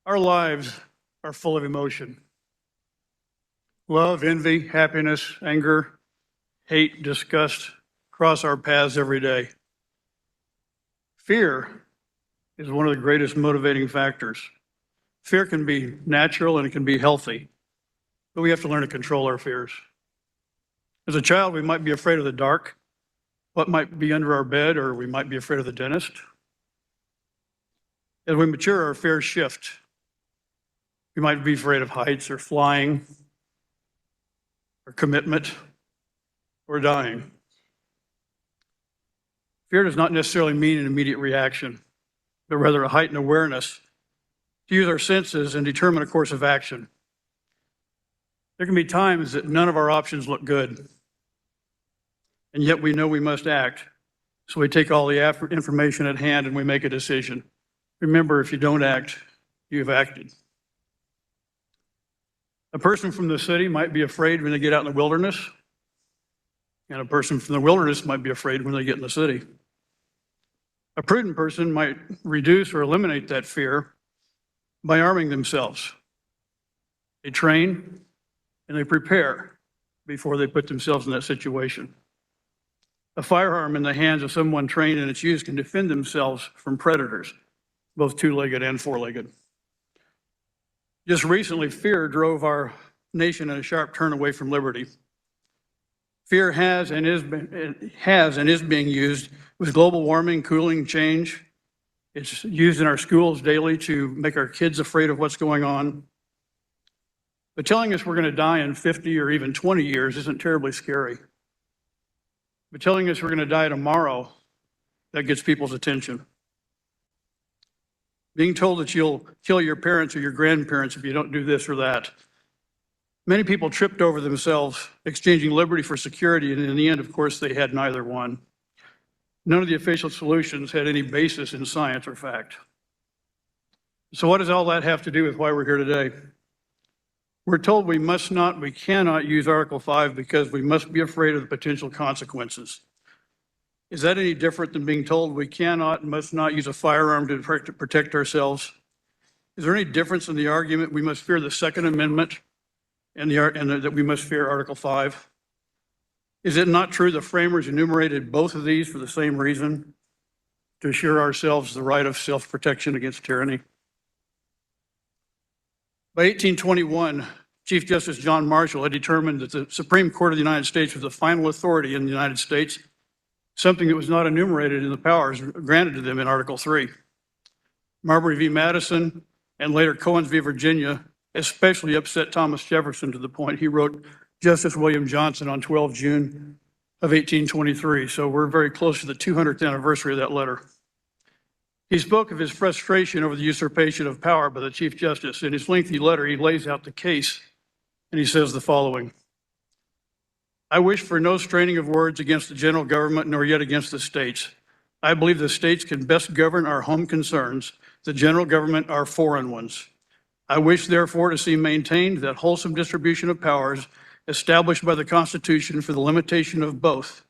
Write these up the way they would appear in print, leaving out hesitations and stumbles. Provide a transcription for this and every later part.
Our lives are full of emotion. Love, envy, happiness, anger, hate, disgust cross our paths every day. Fear is one of the greatest motivating factors. Fear can be natural and it can be healthy, but we have to learn to control our fears. As a child, we might be afraid of the dark, what might be under our bed, or we might be afraid of the dentist. As we mature, our fears shift. We might be afraid of heights or flying or commitment or dying. Fear does not necessarily mean an immediate reaction, but rather a heightened awareness to use our senses and determine a course of action. There can be times that none of our options look good, and yet we know we must act. So we take all the information at hand and we make a decision. Remember, if you don't act, you've acted. A person from the city might be afraid when they get out in the wilderness, and a person from the wilderness might be afraid when they get in the city. A prudent person might reduce or eliminate that fear by arming themselves. They train and they prepare before they put themselves in that situation. A firearm in the hands of someone trained in its use can defend themselves from predators, both two-legged and four-legged. Just recently, fear drove our nation in a sharp turn away from liberty. Fear has and is being used with global warming, cooling, change. It's used in our schools daily to make our kids afraid of what's going on. But telling us we're going to die in 50 or even 20 years isn't terribly scary. But telling us we're going to die tomorrow, that gets people's attention. Being told that you'll kill your parents or your grandparents if you don't do this or that. Many people tripped over themselves, exchanging liberty for security, and in the end, of course, they had neither one. None of the official solutions had any basis in science or fact. So what does all that have to do with why we're here today? We're told we cannot use Article 5 because we must be afraid of the potential consequences. Is that any different than being told we cannot and must not use a firearm to protect ourselves? Is there any difference in the argument we must fear the Second Amendment and that we must fear Article 5? Is it not true the framers enumerated both of these for the same reason, to assure ourselves the right of self-protection against tyranny? By 1821, Chief Justice John Marshall had determined that the Supreme Court of the United States was the final authority in the United States, something that was not enumerated in the powers granted to them in Article 3. Marbury v. Madison and later Cohens v. Virginia especially upset Thomas Jefferson to the point he wrote Justice William Johnson on 12 June of 1823. So we're very close to the 200th anniversary of that letter. He spoke of his frustration over the usurpation of power by the Chief Justice. In his lengthy letter, he lays out the case, and he says the following: I wish for no straining of words against the general government, nor yet against the states. I believe the states can best govern our home concerns, the general government our foreign ones. I wish, therefore, to see maintained that wholesome distribution of powers established by the Constitution for the limitation of both,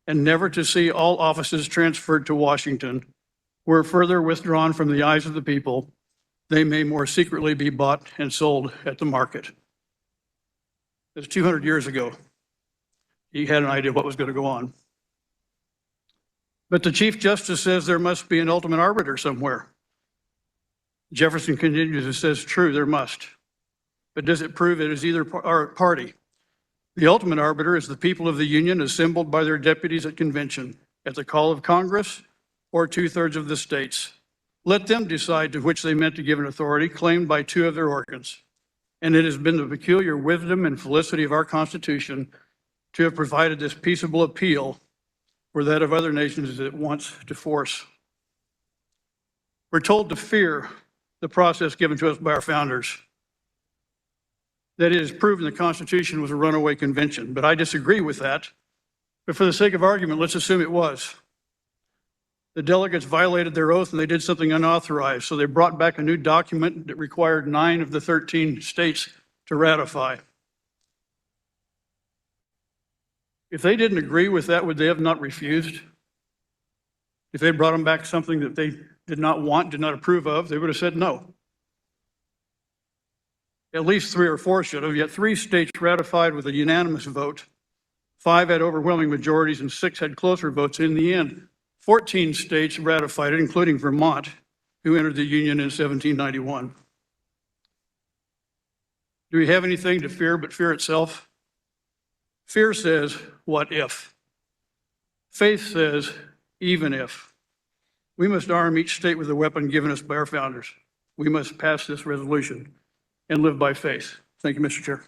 and never to see all offices transferred to Washington, where further withdrawn from the eyes of the people, they may more secretly be bought and sold at the market. That's 200 years ago. He had an idea what was going to go on. But the Chief Justice says there must be an ultimate arbiter somewhere. Jefferson continues and says, true, there must. But does it prove it is either party? The ultimate arbiter is the people of the Union assembled by their deputies at convention, at the call of Congress, or 2/3 of the states. Let them decide to which they meant to give an authority claimed by 2 of their organs. And it has been the peculiar wisdom and felicity of our Constitution to have provided this peaceable appeal where that of other nations it wants to force. We're told to fear the process given to us by our founders. That it is proven the Constitution was a runaway convention, but I disagree with that. But for the sake of argument, let's assume it was. The delegates violated their oath and they did something unauthorized, so they brought back a new document that required 9 of the 13 states to ratify. If they didn't agree with that, would they have not refused? If they brought them back something that they did not want, did not approve of, they would have said no. At least 3 or 4 should have, yet 3 states ratified with a unanimous vote. 5 had overwhelming majorities and 6 had closer votes. In the end, 14 states ratified it, including Vermont, who entered the Union in 1791. Do we have anything to fear but fear itself? Fear says, what if? Faith says, even if. We must arm each state with a weapon given us by our founders. We must pass this resolution and live by faith. Thank you, Mr. Chair.